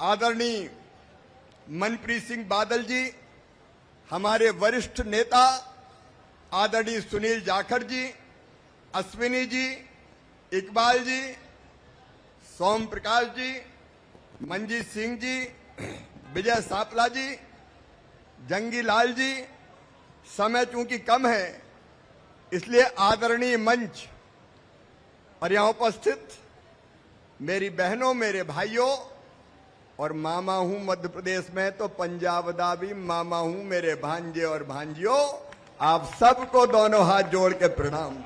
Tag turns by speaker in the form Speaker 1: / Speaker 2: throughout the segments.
Speaker 1: आदरणीय मनप्रीत सिंह बादल जी, हमारे वरिष्ठ नेता आदरणीय सुनील जाखड़ जी, अश्विनी जी, इकबाल जी, सोम प्रकाश जी, मंजीत सिंह जी, विजय सापला जी, जंगी लाल जी, समय चूंकि कम है इसलिए आदरणीय मंच और यहां उपस्थित मेरी बहनों, मेरे भाइयों और मामा हूं मध्य प्रदेश में तो पंजाब दा भी मामा हूं, मेरे भांजे और भांजियों, आप सबको दोनों हाथ जोड़ के प्रणाम।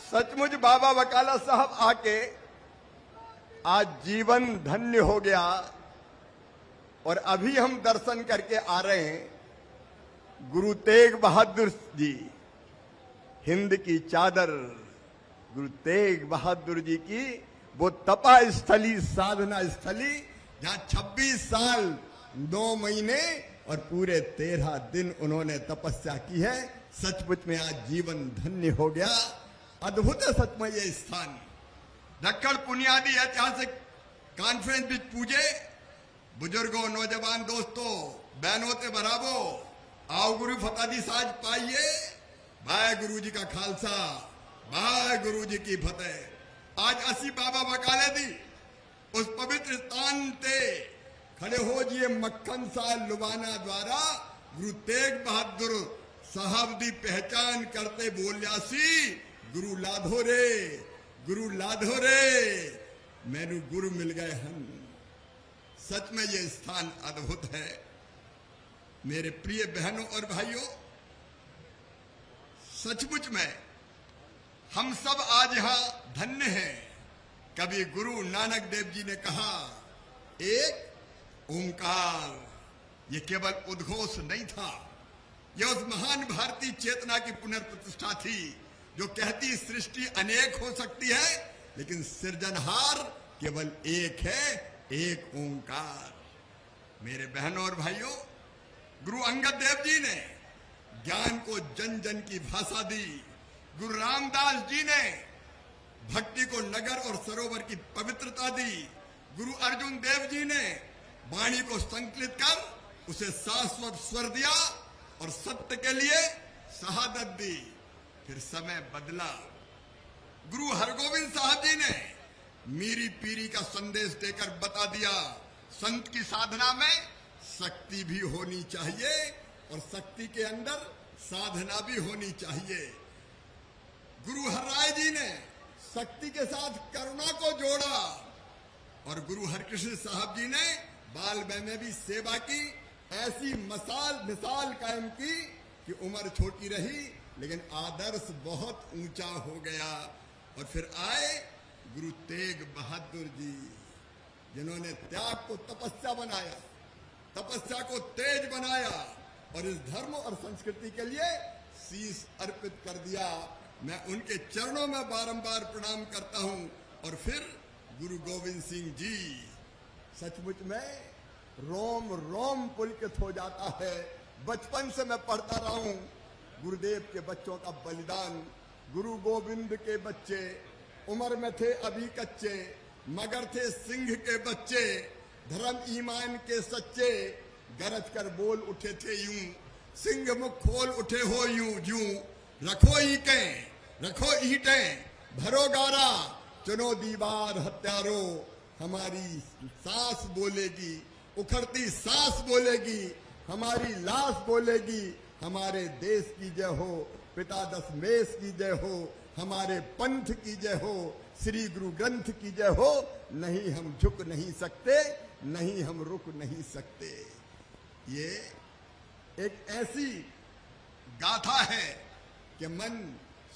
Speaker 1: सचमुच बाबा बकाला साहब आके आज जीवन धन्य हो गया और अभी हम दर्शन करके आ रहे हैं। गुरु तेग बहादुर जी, हिंद की चादर, गुरु तेग बहादुर जी की वो तपा स्थली, साधना स्थली, जहां 26 साल 9 महीने और पूरे 13 दिन उन्होंने तपस्या की है। सचमुच में आज जीवन धन्य हो गया। अद्भुत है सच में ये स्थान। दक्कड़ पुनियादी ऐतिहासिक कॉन्फ्रेंस भी पूजे, बुजुर्गों, नौजवान दोस्तों, बहनों ते बराबो, आओ गुरु फतेह दी साज पाइए। भाई गुरु जी का खालसा, भाई गुरु जी की फतेह। आज असी बाबा बकाले दी उस पवित्र स्थान ते खड़े हो जिए मक्खन साल लुबाना द्वारा गुरु तेग बहादुर साहब दी पहचान करते बोलियासी, गुरु लाधो रे, गुरु लाधो रे, मैनू गुरु मिल गए हन। सच में ये स्थान अद्भुत है। मेरे प्रिय बहनों और भाइयों, सचमुच में हम सब आज यहां धन्य हैं। कभी गुरु नानक देव जी ने कहा, एक ओंकार। ये केवल उद्घोष नहीं था, यह उस महान भारतीय चेतना की पुनर्प्रतिष्ठा थी जो कहती सृष्टि अनेक हो सकती है लेकिन सृजनहार केवल एक है, एक ओंकार। मेरे बहनों और भाइयों, गुरु अंगद देव जी ने ज्ञान को जन जन की भाषा दी। गुरु रामदास जी ने भक्ति को नगर और सरोवर की पवित्रता दी। गुरु अर्जुन देव जी ने वाणी को संकलित कर उसे शाश्वत स्वर दिया और सत्य के लिए शहादत दी। फिर समय बदला। गुरु हरगोविंद साहब जी ने मीरी पीरी का संदेश देकर बता दिया, संत की साधना में शक्ति भी होनी चाहिए और शक्ति के अंदर साधना भी होनी चाहिए। गुरु हरराय जी ने शक्ति के साथ करुणा को जोड़ा और गुरु हरकृष्ण साहब जी ने बाल में भी सेवा की। ऐसी मिसाल कायम की कि उम्र छोटी रही लेकिन आदर्श बहुत ऊंचा हो गया। और फिर आए गुरु तेग बहादुर जी, जिन्होंने त्याग को तपस्या बनाया, तपस्या को तेज बनाया और इस धर्म और संस्कृति के लिए शीश अर्पित कर दिया। मैं उनके चरणों में बारंबार प्रणाम करता हूं। और फिर गुरु गोविंद सिंह जी, सचमुच में रोम रोम पुलकित हो जाता है। बचपन से मैं पढ़ता रहा हूं गुरुदेव के बच्चों का बलिदान। गुरु गोविंद के बच्चे उम्र में थे अभी कच्चे, मगर थे सिंह के बच्चे, धर्म ईमान के सच्चे, गरज कर बोल उठे थे यूं, सिंह मुख खोल उठे हो यूं यूं। रखो ईंटें, रखो ईंटें, भरो गारा, चुनो दीवार हत्यारो। हमारी सांस बोलेगी, उखड़ती सांस बोलेगी, हमारी लाश बोलेगी, हमारे देश की जय हो, पिता दशमेश की जय हो, हमारे पंथ की जय हो, श्री गुरु ग्रंथ की जय हो। नहीं हम झुक नहीं सकते, नहीं हम रुक नहीं सकते। ये एक ऐसी गाथा है कि मन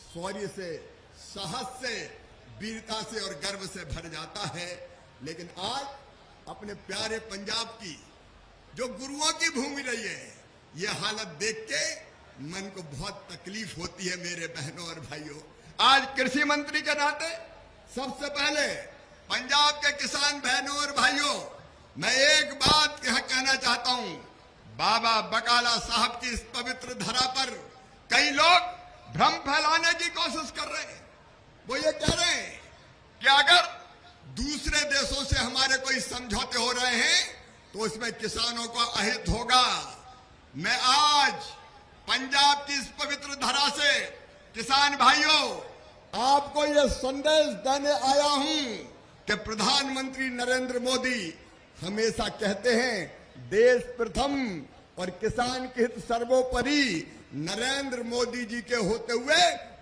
Speaker 1: शौर्य से, साहस से, वीरता से और गर्व से भर जाता है। लेकिन आज अपने प्यारे पंजाब की जो गुरुओं की भूमि रही है, ये हालत देख के मन को बहुत तकलीफ होती है। मेरे बहनों और भाइयों, आज कृषि मंत्री के नाते सबसे पहले पंजाब के किसान बहनों और भाइयों, मैं एक बात यहां कहना चाहता हूं। बाबा बकाला साहब की इस पवित्र धरा पर कई लोग भ्रम फैलाने की कोशिश कर रहे हैं। वो ये कह रहे हैं कि कोई समझौते हो रहे हैं तो उसमें किसानों का अहित होगा। मैं आज पंजाब की इस पवित्र धरा से किसान भाइयों आपको यह संदेश देने आया हूं कि प्रधानमंत्री नरेंद्र मोदी हमेशा कहते हैं देश प्रथम और किसान के हित सर्वोपरि। नरेंद्र मोदी जी के होते हुए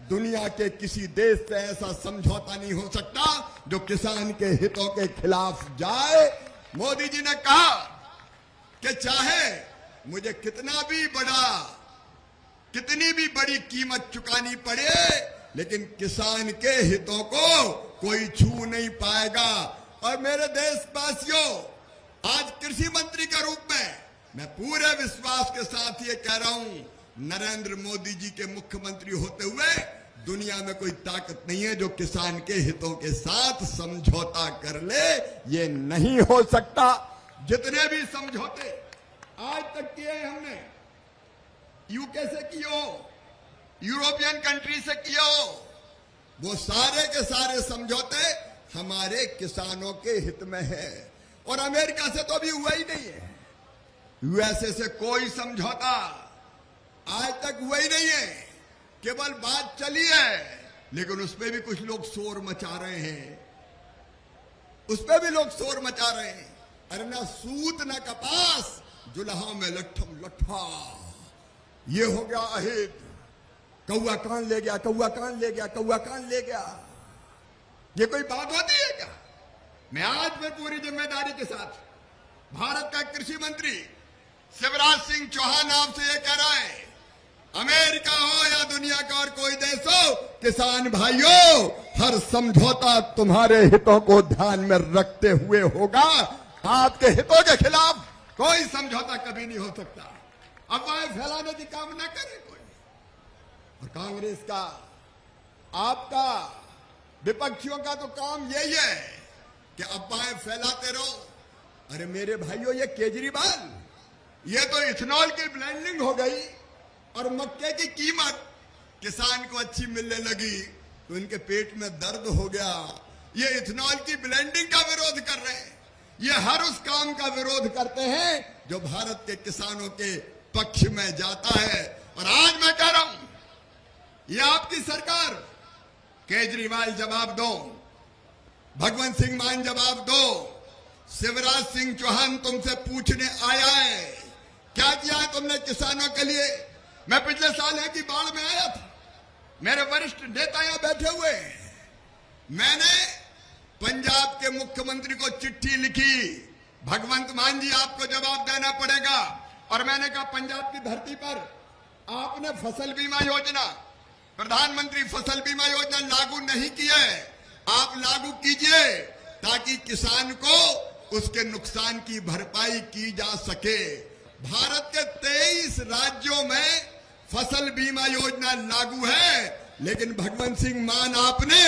Speaker 1: दुनिया के किसी देश से ऐसा समझौता नहीं हो सकता जो किसान के हितों के खिलाफ जाए। मोदी जी ने कहा कि चाहे मुझे कितनी भी बड़ी कीमत चुकानी पड़े, लेकिन किसान के हितों को कोई छू नहीं पाएगा। और मेरे देशवासियों, आज कृषि मंत्री के रूप में मैं पूरे विश्वास के साथ ये कह रहा हूं, नरेंद्र मोदी जी के मुख्यमंत्री होते हुए दुनिया में कोई ताकत नहीं है जो किसान के हितों के साथ समझौता कर ले। ये नहीं हो सकता। जितने भी समझौते आज तक किए हमने, यूके से किए हो, यूरोपियन कंट्री से किए हो, वो सारे के सारे समझौते हमारे किसानों के हित में है। और अमेरिका से तो अभी हुआ ही नहीं है। यूएसए से कोई समझौता आज तक हुआ ही नहीं है, केवल बात चली है। लेकिन उसपे भी कुछ लोग शोर मचा रहे हैं, उसपे भी लोग शोर मचा रहे हैं। अरे ना सूत ना कपास, जुल्हा में लट्ठम लट्ठा, ये हो गया अहित। कौआ कान ले गया, कौआ कान ले गया, कौआ कान ले गया। ये कोई बात होती है क्या? मैं आज में पूरी जिम्मेदारी के साथ भारत का कृषि मंत्री शिवराज सिंह चौहान आपसे ये कह रहा है, अमेरिका हो या दुनिया का और कोई देश हो, किसान भाइयों, हर समझौता तुम्हारे हितों को ध्यान में रखते हुए होगा। आपके हितों के खिलाफ कोई समझौता कभी नहीं हो सकता। अफवाहें फैलाने की काम ना करे कोई। और कांग्रेस का, आपका, विपक्षियों का तो काम यही है कि अफवाहें फैलाते रहो। अरे मेरे भाइयों, ये केजरीवाल, ये तो इथेनॉल की ब्लेंडिंग हो गई और मक्के की कीमत किसान को अच्छी मिलने लगी तो इनके पेट में दर्द हो गया। ये इथेनॉल की ब्लेंडिंग का विरोध कर रहे हैं। ये हर उस काम का विरोध करते हैं जो भारत के किसानों के पक्ष में जाता है। और आज मैं कह रहा हूं, ये आपकी सरकार, केजरीवाल जवाब दो, भगवंत सिंह मान जवाब दो, शिवराज सिंह चौहान तुमसे पूछने आया है, क्या किया है तुमने किसानों के लिए? मैं पिछले साल है कि बाढ़ में आया था, मेरे वरिष्ठ नेता यहां बैठे हुए, मैंने पंजाब के मुख्यमंत्री को चिट्ठी लिखी, भगवंत मान जी आपको जवाब देना पड़ेगा। और मैंने कहा पंजाब की धरती पर आपने फसल बीमा योजना, प्रधानमंत्री फसल बीमा योजना लागू नहीं की है, आप लागू कीजिए ताकि किसान को उसके नुकसान की भरपाई की जा सके। भारत के 23 राज्यों में फसल बीमा योजना लागू है, लेकिन भगवंत सिंह मान आपने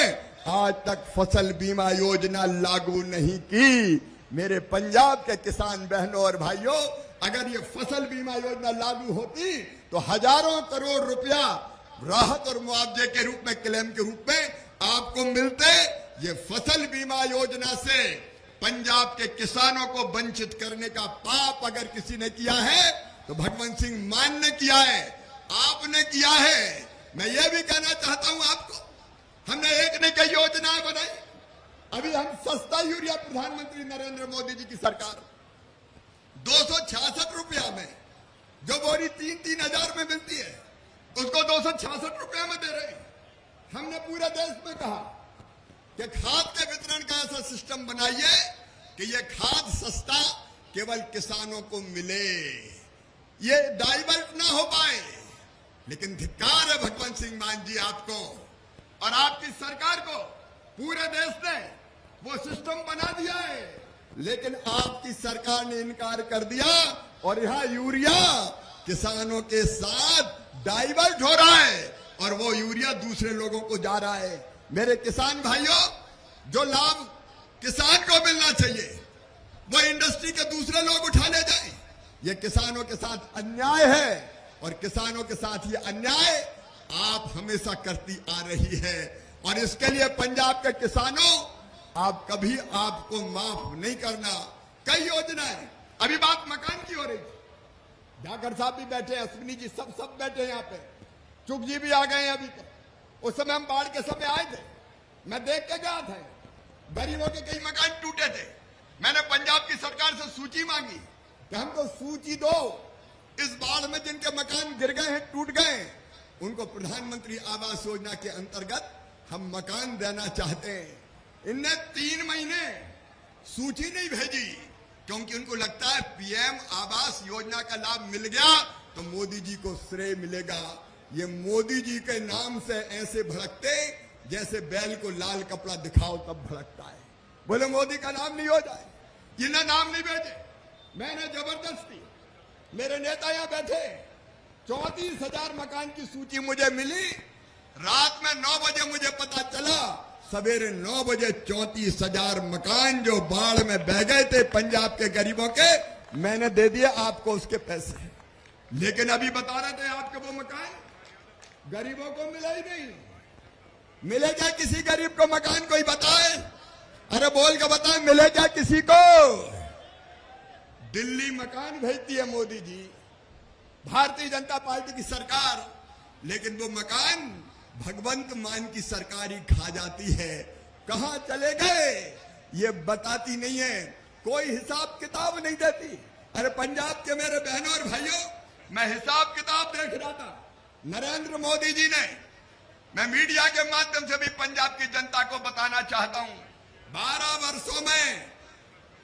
Speaker 1: आज तक फसल बीमा योजना लागू नहीं की। मेरे पंजाब के किसान बहनों और भाइयों, अगर ये फसल बीमा योजना लागू होती तो हजारों करोड़ रुपया राहत और मुआवजे के रूप में, क्लेम के रूप में आपको मिलते। ये फसल बीमा योजना से पंजाब के किसानों को वंचित करने का पाप अगर किसी ने किया है तो भगवंत सिंह मान ने किया है, आपने किया है। मैं ये भी कहना चाहता हूं आपको, हमने एक ने कई योजनाएं बनाई। अभी हम सस्ता यूरिया, प्रधानमंत्री नरेंद्र मोदी जी की सरकार 266 रुपया में, जो बोरी 3-3 हजार में मिलती है, उसको 266 रुपया में दे रहे हैं। हमने पूरे देश में कहा कि खाद के वितरण का ऐसा सिस्टम बनाइए कि ये खाद सस्ता केवल किसानों को मिले, ये डाइवर्ट ना हो पाए। लेकिन धिक्कार है भगवंत सिंह मान जी आपको और आपकी सरकार को, पूरे देश ने वो सिस्टम बना दिया है, लेकिन आपकी सरकार ने इनकार कर दिया और यहां यूरिया किसानों के साथ डाइवर्ट हो रहा है और वो यूरिया दूसरे लोगों को जा रहा है। मेरे किसान भाइयों, जो लाभ किसान को मिलना चाहिए वो इंडस्ट्री के दूसरे लोग उठा ले जाएं। ये किसानों के साथ अन्याय है और किसानों के साथ ये अन्याय आप हमेशा करती आ रही है। और इसके लिए पंजाब के किसानों, आप कभी आपको माफ नहीं करना। कई योजनाएं, अभी बात मकान की हो रही थी, जाकर साहब भी बैठे, अश्विनी जी सब बैठे हैं यहाँ पे, चुग जी भी आ गए हैं अभी तक। उस समय हम बाढ़ के समय आए थे, मैं देख के गया था, गरीबों के कई मकान टूटे थे। मैंने पंजाब की सरकार से सूची मांगी कि हमको सूची दो, इस बाढ़ में जिनके मकान गिर गए हैं, टूट गए, उनको प्रधानमंत्री आवास योजना के अंतर्गत हम मकान देना चाहते हैं। इनने 3 महीने सूची नहीं भेजी, क्योंकि उनको लगता है पीएम आवास योजना का लाभ मिल गया तो मोदी जी को श्रेय मिलेगा। ये मोदी जी के नाम से ऐसे भड़कते जैसे बैल को लाल कपड़ा दिखाओ तब भड़कता है। बोले मोदी का नाम नहीं हो जाए, जिन्हें नाम नहीं भेजे। मैंने जबरदस्ती, मेरे नेता यहां बैठे, 34,000 मकान की सूची मुझे मिली। रात में 9 बजे मुझे पता चला, सवेरे 9 बजे 34,000 मकान जो बाढ़ में बह गए थे पंजाब के गरीबों के, मैंने दे दिए आपको उसके पैसे। लेकिन अभी बता रहे थे आपके वो मकान गरीबों को मिला ही नहीं। मिले क्या किसी गरीब को मकान? कोई बताए, अरे बोल के बताए, मिले क्या किसी को? दिल्ली मकान भेजती है मोदी जी, भारतीय जनता पार्टी की सरकार, लेकिन वो मकान भगवंत मान की सरकार ही खा जाती है। कहां चले गए ये बताती नहीं है, कोई हिसाब किताब नहीं देती। अरे पंजाब के मेरे बहनों और भाइयों, मैं हिसाब किताब देख रहा था, नरेंद्र मोदी जी ने, मैं मीडिया के माध्यम से भी पंजाब की जनता को बताना चाहता हूं, 12 वर्षों में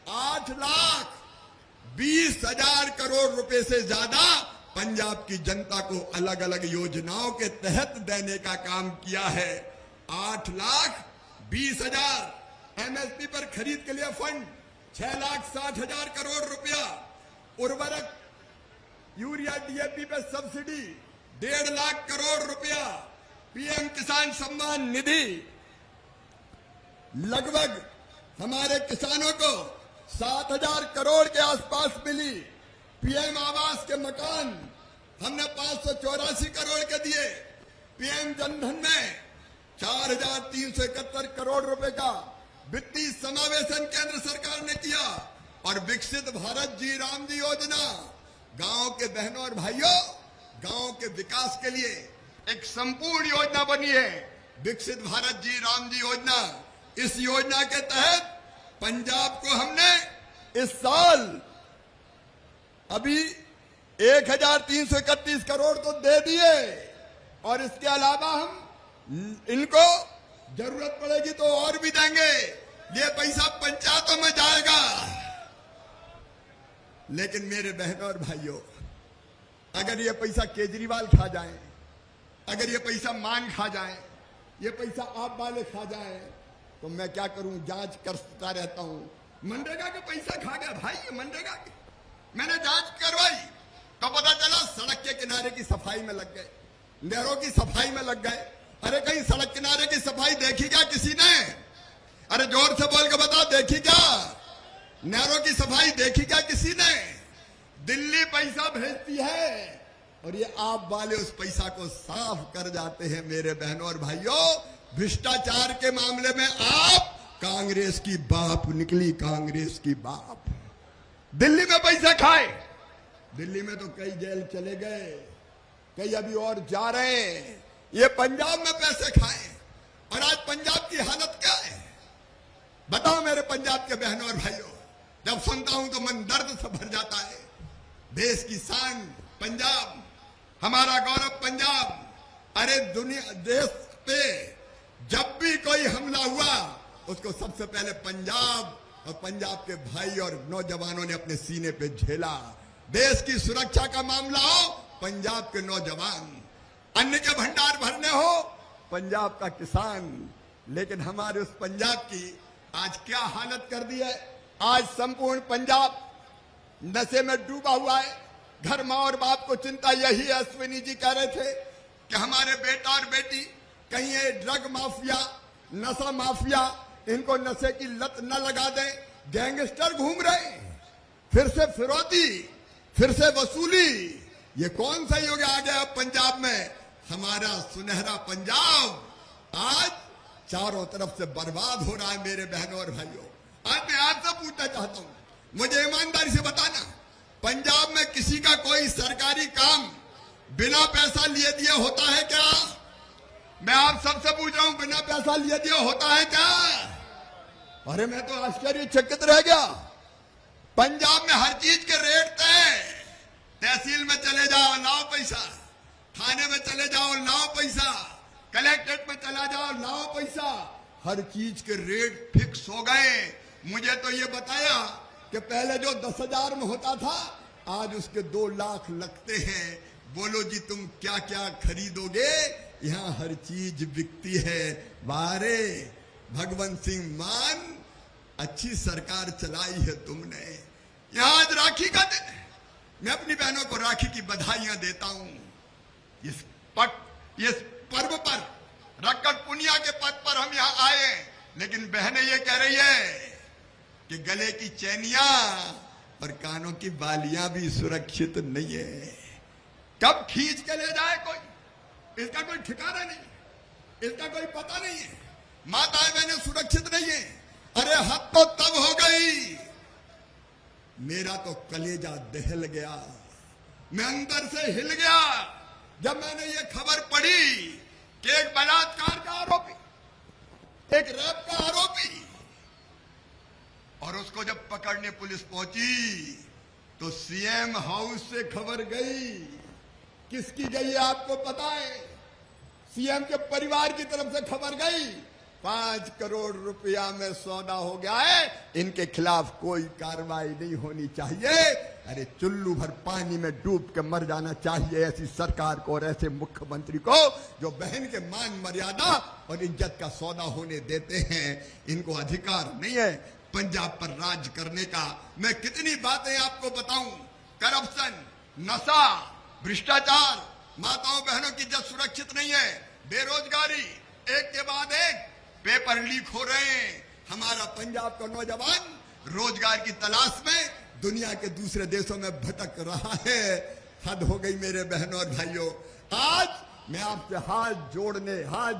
Speaker 1: 8,20,000 करोड़ रुपए से ज्यादा पंजाब की जनता को अलग अलग योजनाओं के तहत देने का काम किया है। 8,20,000 एमएसपी पर खरीद के लिए फंड, 6,60,000 करोड़ रुपया, उर्वरक यूरिया डीएपी पे सब्सिडी 1.5 लाख करोड़ रुपया, पीएम किसान सम्मान निधि, लगभग हमारे किसानों को 7,000 करोड़ के आसपास मिली। पीएम आवास के मकान हमने 584 करोड़ के दिए। पीएम जनधन में 4,371 करोड़ रुपए का वित्तीय समावेशन केंद्र सरकार ने किया। और विकसित भारत जी राम जी योजना, गांव के बहनों और भाइयों, गांव के विकास के लिए एक संपूर्ण योजना बनी है, विकसित भारत जी राम जी योजना। इस योजना के तहत पंजाब को हमने इस साल अभी 1,331 करोड़ तो दे दिए, और इसके अलावा हम इनको जरूरत पड़ेगी तो और भी देंगे। ये पैसा पंचायतों में जाएगा। लेकिन मेरे बहनों और भाइयों, अगर ये पैसा केजरीवाल खा जाए, अगर ये पैसा मान खा जाए, ये पैसा आप वाले खा जाए, तो मैं क्या करूं? जांच करता रहता हूं। मनरेगा के पैसा खा गया भाई, ये मनरेगा के मैंने जांच करवाई तो पता चला सड़क के किनारे की सफाई में लग गए, नहरों की सफाई में लग गए। अरे कहीं सड़क किनारे की सफाई देखी क्या किसी ने? अरे जोर से बोल के बता, देखी क्या? नहरों की सफाई देखी क्या किसी ने? दिल्ली पैसा भेजती है और ये आप वाले उस पैसा को साफ कर जाते हैं। मेरे बहनों और भाइयों, भ्रष्टाचार के मामले में आप कांग्रेस की बाप निकली, कांग्रेस की बाप। दिल्ली में पैसा खाए, दिल्ली में तो कई जेल चले गए, कई अभी और जा रहे हैं। ये पंजाब में पैसे खाए, और आज पंजाब की हालत क्या है बताओ मेरे पंजाब के बहनों और भाइयों। जब सुनता हूं तो मन दर्द से भर जाता है। देश की शान पंजाब, हमारा गौरव पंजाब। अरे दुनिया, देश पे जब भी कोई हमला हुआ उसको सबसे पहले पंजाब और पंजाब के भाई और नौजवानों ने अपने सीने पे झेला। देश की सुरक्षा का मामला हो, पंजाब के नौजवान, अन्न के भंडार भरने हो, पंजाब का किसान। लेकिन हमारे उस पंजाब की आज क्या हालत कर दी है। आज संपूर्ण पंजाब नशे में डूबा हुआ है। घर मां और बाप को चिंता यही है। अश्विनी जी कह रहे थे कि हमारे बेटा और बेटी कहीं ये ड्रग माफिया, नशा माफिया, इनको नशे की लत न लगा दें। गैंगस्टर घूम रहे हैं, फिर से फिरौती, फिर से वसूली। ये कौन सा युग आ गया पंजाब में? हमारा सुनहरा पंजाब आज चारों तरफ से बर्बाद हो रहा है मेरे बहनों और भाइयों। आज मैं आपसे पूछना चाहता हूं, मुझे ईमानदारी से बताना, पंजाब में किसी का कोई सरकारी काम बिना पैसा लिए दिए होता है क्या? मैं आप सबसे पूछ रहा हूं, बिना पैसा लिए दिए होता है क्या? अरे मैं तो आश्चर्यचकित रह गया। पंजाब में हर चीज के रेट तय, तहसील में चले जाओ लाओ पैसा, थाने में चले जाओ लाओ पैसा, कलेक्ट्रेट में चला जाओ लाओ पैसा, हर चीज के रेट फिक्स हो गए। मुझे तो ये बताया कि पहले जो 10,000 में होता था आज उसके 2 लाख लगते हैं। बोलो जी तुम क्या क्या खरीदोगे? यहाँ हर चीज बिकती है। वारे भगवंत सिंह मान, अच्छी सरकार चलाई है तुमने। यहाँ आज राखी का दिन है, मैं अपनी बहनों को राखी की बधाइयां देता हूं। इस पर्व पर रक्कड़ पुनिया के पद पर हम यहाँ आए, लेकिन बहनें ये कह रही है कि गले की चैनियां और कानों की बालियां भी सुरक्षित नहीं है। कब खींच के ले जाए कोई, इसका कोई ठिकाना नहीं, इसका कोई पता नहीं है। माताएं बहनें सुरक्षित नहीं है। अरे हद तो तब हो गई, मेरा तो कलेजा दहल गया, मैं अंदर से हिल गया जब मैंने ये खबर पढ़ी कि एक बलात्कार का आरोपी, एक रेप का आरोपी, और उसको जब पकड़ने पुलिस पहुंची तो सीएम हाउस से खबर गई। किसकी गई आपको पता है? सीएम के परिवार की तरफ से खबर गई, 5 करोड़ रुपया में सौदा हो गया है, इनके खिलाफ कोई कार्रवाई नहीं होनी चाहिए। अरे चुल्लू भर पानी में डूब के मर जाना चाहिए ऐसी सरकार को और ऐसे मुख्यमंत्री को जो बहन के मान मर्यादा और इज्जत का सौदा होने देते हैं। इनको अधिकार नहीं है पंजाब पर राज करने का। मैं कितनी बातें आपको बताऊं, करप्शन, नशा, भ्रष्टाचार, माताओं बहनों की इज्जत सुरक्षित नहीं है, बेरोजगारी, एक के बाद एक पेपर लीक हो रहे हैं। हमारा पंजाब का नौजवान रोजगार की तलाश में दुनिया के दूसरे देशों में भटक रहा है। हद हो गई मेरे बहनों और भाइयों। आज मैं आपसे हाथ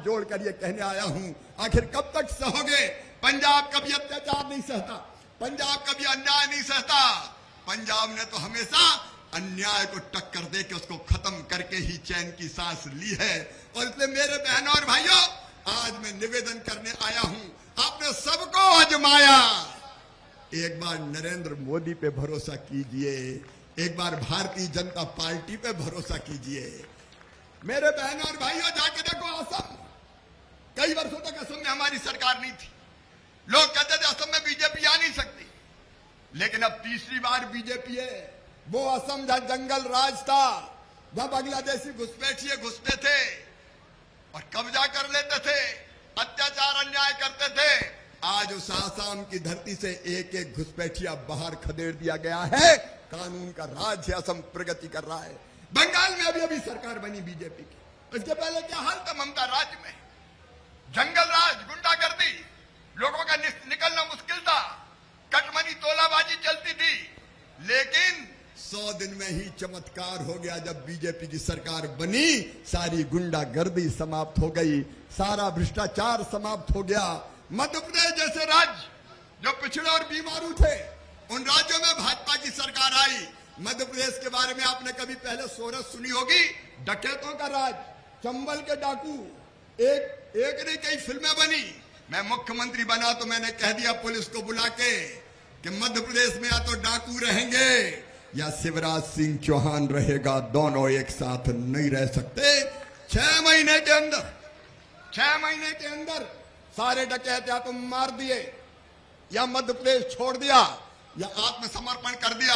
Speaker 1: जोड़ कर ये कहने आया हूं, आखिर कब तक सहोगे? पंजाब कभी अत्याचार नहीं सहता, पंजाब कभी अन्याय नहीं सहता। पंजाब ने तो हमेशा अन्याय को टक्कर दे के उसको खत्म करके ही चैन की सांस ली है। और इसलिए मेरे बहनों और भाइयों, आज मैं निवेदन करने आया हूं, आपने सबको आजमाया, एक बार नरेंद्र मोदी पे भरोसा कीजिए, एक बार भारतीय जनता पार्टी पे भरोसा कीजिए। मेरे बहनों और भाइयों, जाके देखो असम, कई वर्षों तक असम में हमारी सरकार नहीं थी। लोग कहते थे असम में बीजेपी आ नहीं सकती, लेकिन अब तीसरी बार बीजेपी है। वो असम जहां जंगल राज था, जहां बांग्लादेशी घुसपैठिए घुसते थे और कब्जा कर लेते थे, अत्याचार अन्याय करते थे, आज उस आसाम की धरती से एक एक घुसपैठिया बाहर खदेड़ दिया गया है। कानून का राज है, असम प्रगति कर रहा है। बंगाल में अभी अभी सरकार बनी बीजेपी की, इसके पहले क्या हाल था ममता राज्य में? जंगल राज, गुंडागर्दी, लोगों का निकलना मुश्किल था, कटमनी तोलाबाजी चलती थी। लेकिन 100 दिन में ही चमत्कार हो गया जब बीजेपी की सरकार बनी। सारी गुंडागर्दी समाप्त हो गई, सारा भ्रष्टाचार समाप्त हो गया। मध्य प्रदेश जैसे राज्य जो पिछड़े और बीमारू थे, उन राज्यों में भाजपा की सरकार आई। मध्य प्रदेश के बारे में आपने कभी पहले सोरस सुनी होगी, डकैतों का राज, चंबल के डाकू, एक नहीं कई फिल्में बनी। मैं मुख्यमंत्री बना तो मैंने कह दिया पुलिस को बुला के कि मध्य प्रदेश में या तो डाकू रहेंगे या शिवराज सिंह चौहान रहेगा, दोनों एक साथ नहीं रह सकते। 6 महीने के अंदर सारे डकैत या तो मार दिए या मध्य प्रदेश छोड़ दिया या आत्मसमर्पण कर दिया।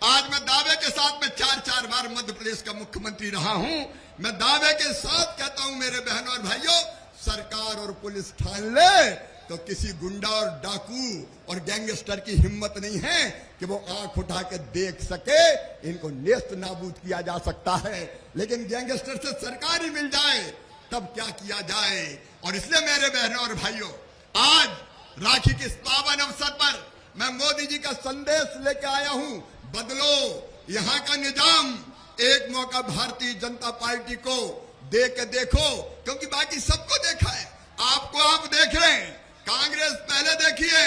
Speaker 1: आज मैं दावे के साथ में 4 बार मध्य प्रदेश का मुख्यमंत्री रहा हूं। मैं दावे के साथ कहता हूं मेरे बहनों और भाइयों, सरकार और पुलिस ठान ले तो किसी गुंडा और डाकू और गैंगस्टर की हिम्मत नहीं है कि वो आंख उठा के देख सके। इनको नेस्त नाबूद किया जा सकता है, लेकिन गैंगस्टर से सरकार ही मिल जाए तब क्या किया जाए। और इसलिए मेरे बहनों और भाइयों, आज राखी के इस पावन अवसर पर मैं मोदी जी का संदेश लेके आया हूं, बदलो यहां का निजाम। एक मौका भारतीय जनता पार्टी को दे के देखो, क्योंकि बाकी सबको देखा है। आपको आप देख रहे हैं, कांग्रेस पहले देखिए,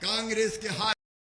Speaker 1: कांग्रेस के हाथ